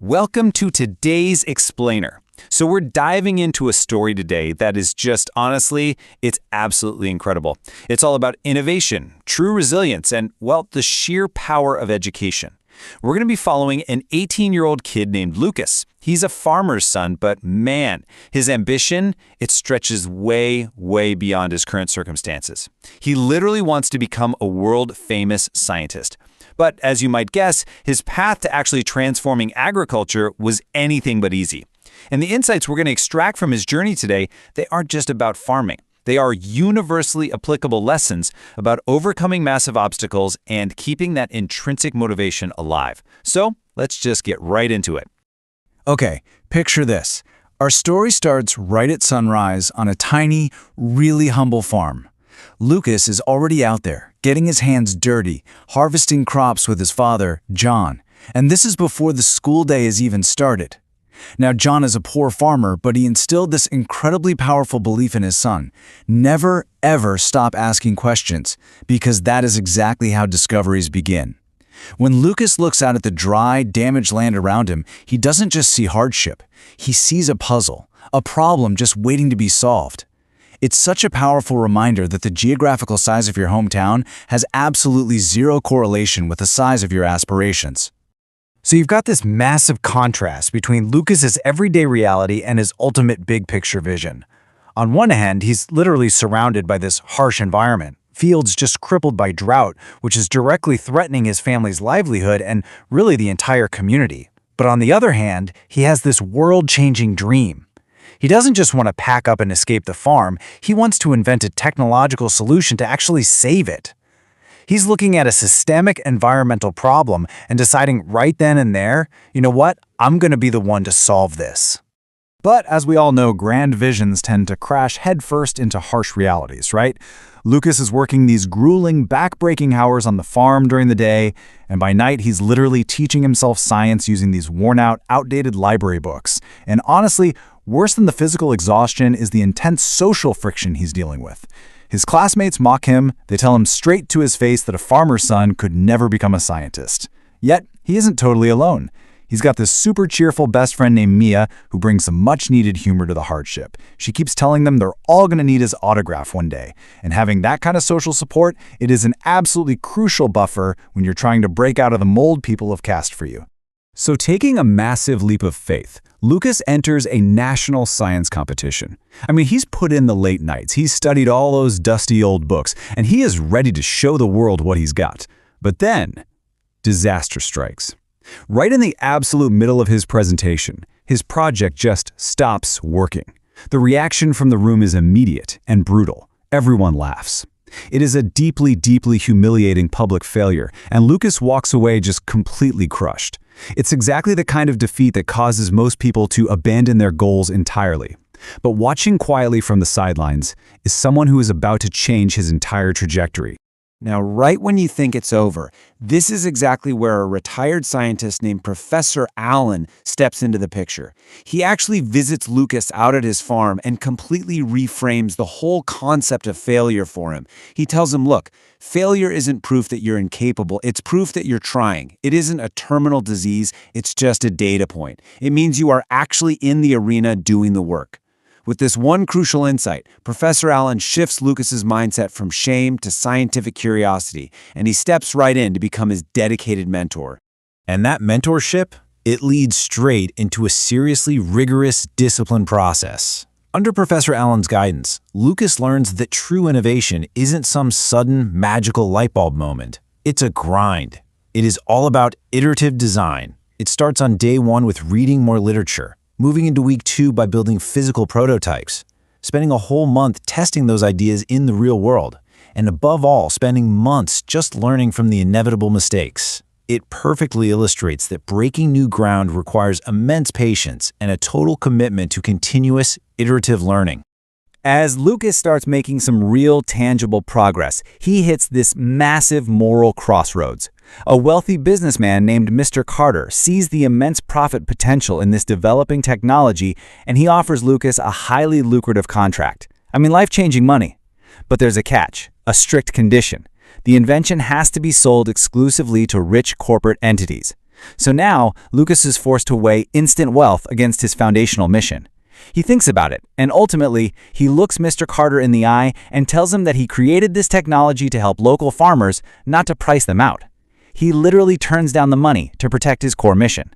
Welcome to today's Explainer. So we're diving into a story today that is just, honestly, it's absolutely incredible. It's all about innovation, true resilience, and, well, the sheer power of education. We're going to be following an 18-year-old kid named Lucas. He's a farmer's son, but man, his ambition, it stretches way, way beyond his current circumstances. He literally wants to become a world-famous scientist. But as you might guess, his path to actually transforming agriculture was anything but easy. And the insights we're going to extract from his journey today, they aren't just about farming. They are universally applicable lessons about overcoming massive obstacles and keeping that intrinsic motivation alive. So let's just get right into it. Okay, picture this. Our story starts right at sunrise on a tiny, really humble farm. Lucas is already out there, getting his hands dirty, harvesting crops with his father, John. And this is before the school day has even started. Now, John is a poor farmer, but he instilled this incredibly powerful belief in his son. Never, ever stop asking questions, because that is exactly how discoveries begin. When Lucas looks out at the dry, damaged land around him, he doesn't just see hardship. He sees a puzzle, a problem just waiting to be solved. It's such a powerful reminder that the geographical size of your hometown has absolutely zero correlation with the size of your aspirations. So you've got this massive contrast between Lucas's everyday reality and his ultimate big-picture vision. On one hand, he's literally surrounded by this harsh environment, fields just crippled by drought, which is directly threatening his family's livelihood and really the entire community. But on the other hand, he has this world-changing dream. He doesn't just want to pack up and escape the farm, he wants to invent a technological solution to actually save it. He's looking at a systemic environmental problem and deciding right then and there, you know what, I'm going to be the one to solve this. But as we all know, grand visions tend to crash headfirst into harsh realities, right? Lucas is working these grueling, back-breaking hours on the farm during the day, and by night he's literally teaching himself science using these worn-out, outdated library books. And honestly, worse than the physical exhaustion is the intense social friction he's dealing with. His classmates mock him, they tell him straight to his face that a farmer's son could never become a scientist. Yet, he isn't totally alone. He's got this super cheerful best friend named Mia who brings some much-needed humor to the hardship. She keeps telling them they're all going to need his autograph one day. And having that kind of social support, it is an absolutely crucial buffer when you're trying to break out of the mold people have cast for you. So taking a massive leap of faith, Lucas enters a national science competition. I mean, he's put in the late nights, he's studied all those dusty old books, and he is ready to show the world what he's got. But then, disaster strikes. Right in the absolute middle of his presentation, his project just stops working. The reaction from the room is immediate and brutal. Everyone laughs. It is a deeply, deeply humiliating public failure, and Lucas walks away just completely crushed. It's exactly the kind of defeat that causes most people to abandon their goals entirely. But watching quietly from the sidelines is someone who is about to change his entire trajectory. Now, right when you think it's over, this is exactly where a retired scientist named Professor Allen steps into the picture. He actually visits Lucas out at his farm and completely reframes the whole concept of failure for him. He tells him, look, failure isn't proof that you're incapable, it's proof that you're trying. It isn't a terminal disease, it's just a data point. It means you are actually in the arena doing the work. With this one crucial insight, Professor Allen shifts Lucas's mindset from shame to scientific curiosity, and he steps right in to become his dedicated mentor. And that mentorship, it leads straight into a seriously rigorous discipline process. Under Professor Allen's guidance, Lucas learns that true innovation isn't some sudden, magical light bulb moment. It's a grind. It is all about iterative design. It starts on day one with reading more literature, moving into week 2 by building physical prototypes, spending a whole month testing those ideas in the real world, and above all, spending months just learning from the inevitable mistakes. It perfectly illustrates that breaking new ground requires immense patience and a total commitment to continuous, iterative learning. As Lucas starts making some real, tangible progress, he hits this massive moral crossroads. A wealthy businessman named Mr. Carter sees the immense profit potential in this developing technology, and he offers Lucas a highly lucrative contract. I mean, life-changing money. But there's a catch, a strict condition. The invention has to be sold exclusively to rich corporate entities. So now, Lucas is forced to weigh instant wealth against his foundational mission. He thinks about it, and ultimately, he looks Mr. Carter in the eye and tells him that he created this technology to help local farmers, not to price them out. He literally turns down the money to protect his core mission.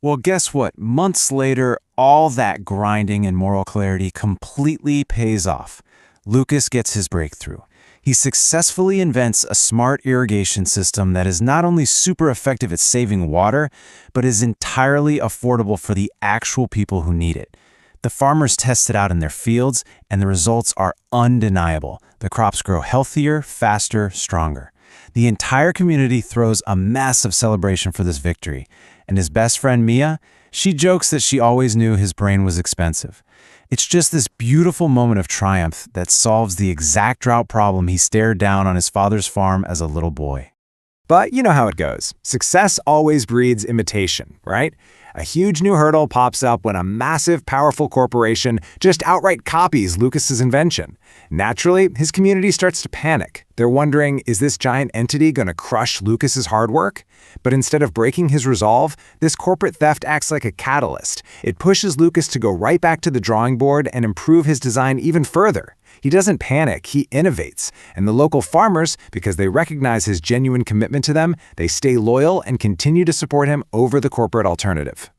Well, guess what? Months later, all that grinding and moral clarity completely pays off. Lucas gets his breakthrough. He successfully invents a smart irrigation system that is not only super effective at saving water, but is entirely affordable for the actual people who need it. The farmers test it out in their fields, and the results are undeniable. The crops grow healthier, faster, stronger. The entire community throws a massive celebration for this victory. And his best friend, Mia, she jokes that she always knew his brain was expensive. It's just this beautiful moment of triumph that solves the exact drought problem he stared down on his father's farm as a little boy. But you know how it goes. Success always breeds imitation, right? A huge new hurdle pops up when a massive, powerful corporation just outright copies Lucas's invention. Naturally, his community starts to panic. They're wondering, is this giant entity going to crush Lucas's hard work? But instead of breaking his resolve, this corporate theft acts like a catalyst. It pushes Lucas to go right back to the drawing board and improve his design even further. He doesn't panic, he innovates. And the local farmers, because they recognize his genuine commitment to them, they stay loyal and continue to support him over the corporate alternative.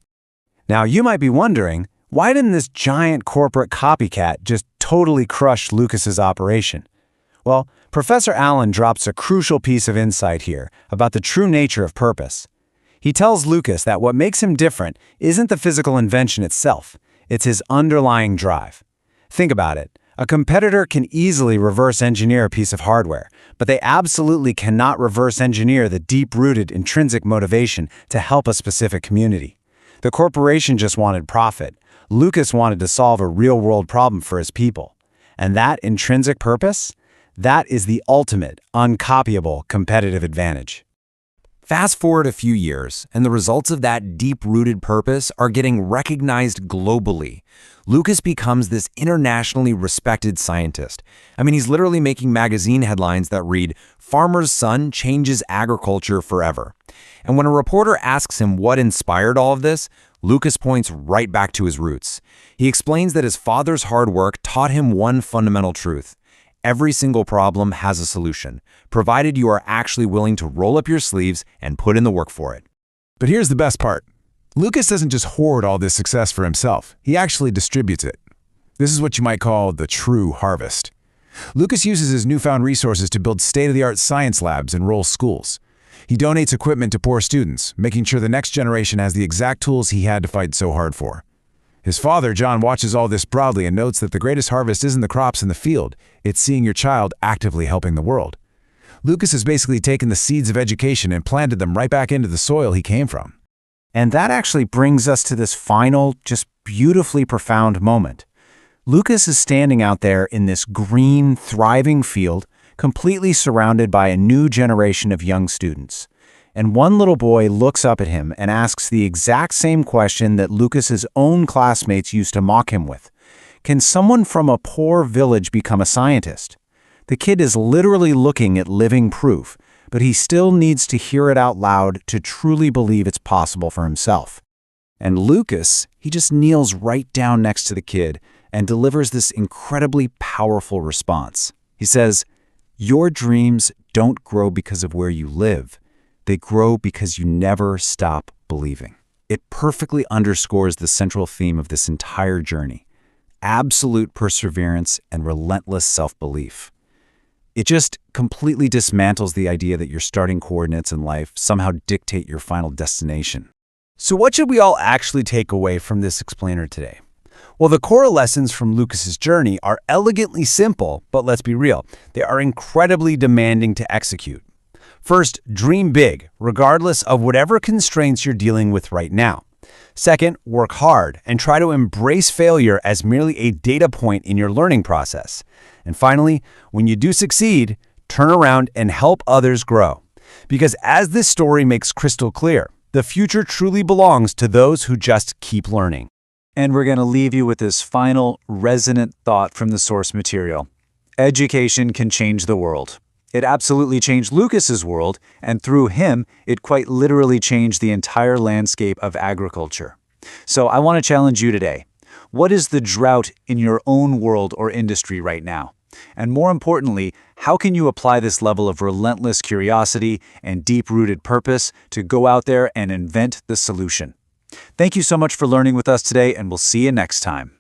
Now, you might be wondering, why didn't this giant corporate copycat just totally crush Lucas's operation? Well, Professor Allen drops a crucial piece of insight here about the true nature of purpose. He tells Lucas that what makes him different isn't the physical invention itself, it's his underlying drive. Think about it. A competitor can easily reverse engineer a piece of hardware, but they absolutely cannot reverse engineer the deep-rooted intrinsic motivation to help a specific community. The corporation just wanted profit. Lucas wanted to solve a real-world problem for his people. And that intrinsic purpose? That is the ultimate, uncopyable competitive advantage. Fast forward a few years, and the results of that deep-rooted purpose are getting recognized globally. Lucas becomes this internationally respected scientist. I mean, he's literally making magazine headlines that read, "Farmer's Son Changes Agriculture Forever." And when a reporter asks him what inspired all of this, Lucas points right back to his roots. He explains that his father's hard work taught him one fundamental truth. Every single problem has a solution, provided you are actually willing to roll up your sleeves and put in the work for it. But here's the best part. Lucas doesn't just hoard all this success for himself. He actually distributes it. This is what you might call the true harvest. Lucas uses his newfound resources to build state-of-the-art science labs in rural schools. He donates equipment to poor students, making sure the next generation has the exact tools he had to fight so hard for. His father, John, watches all this proudly and notes that the greatest harvest isn't the crops in the field, it's seeing your child actively helping the world. Lucas has basically taken the seeds of education and planted them right back into the soil he came from. And that actually brings us to this final, just beautifully profound moment. Lucas is standing out there in this green, thriving field, completely surrounded by a new generation of young students. And one little boy looks up at him and asks the exact same question that Lucas's own classmates used to mock him with. Can someone from a poor village become a scientist? The kid is literally looking at living proof, but he still needs to hear it out loud to truly believe it's possible for himself. And Lucas, he just kneels right down next to the kid and delivers this incredibly powerful response. He says, "Your dreams don't grow because of where you live. They grow because you never stop believing." It perfectly underscores the central theme of this entire journey: absolute perseverance and relentless self-belief. It just completely dismantles the idea that your starting coordinates in life somehow dictate your final destination. So what should we all actually take away from this explainer today? Well, the core lessons from Lucas's journey are elegantly simple, but let's be real, they are incredibly demanding to execute. First, dream big, regardless of whatever constraints you're dealing with right now. Second, work hard and try to embrace failure as merely a data point in your learning process. And finally, when you do succeed, turn around and help others grow. Because as this story makes crystal clear, the future truly belongs to those who just keep learning. And we're going to leave you with this final resonant thought from the source material. Education can change the world. It absolutely changed Lucas's world, and through him, it quite literally changed the entire landscape of agriculture. So I want to challenge you today. What is the drought in your own world or industry right now? And more importantly, how can you apply this level of relentless curiosity and deep-rooted purpose to go out there and invent the solution? Thank you so much for learning with us today, and we'll see you next time.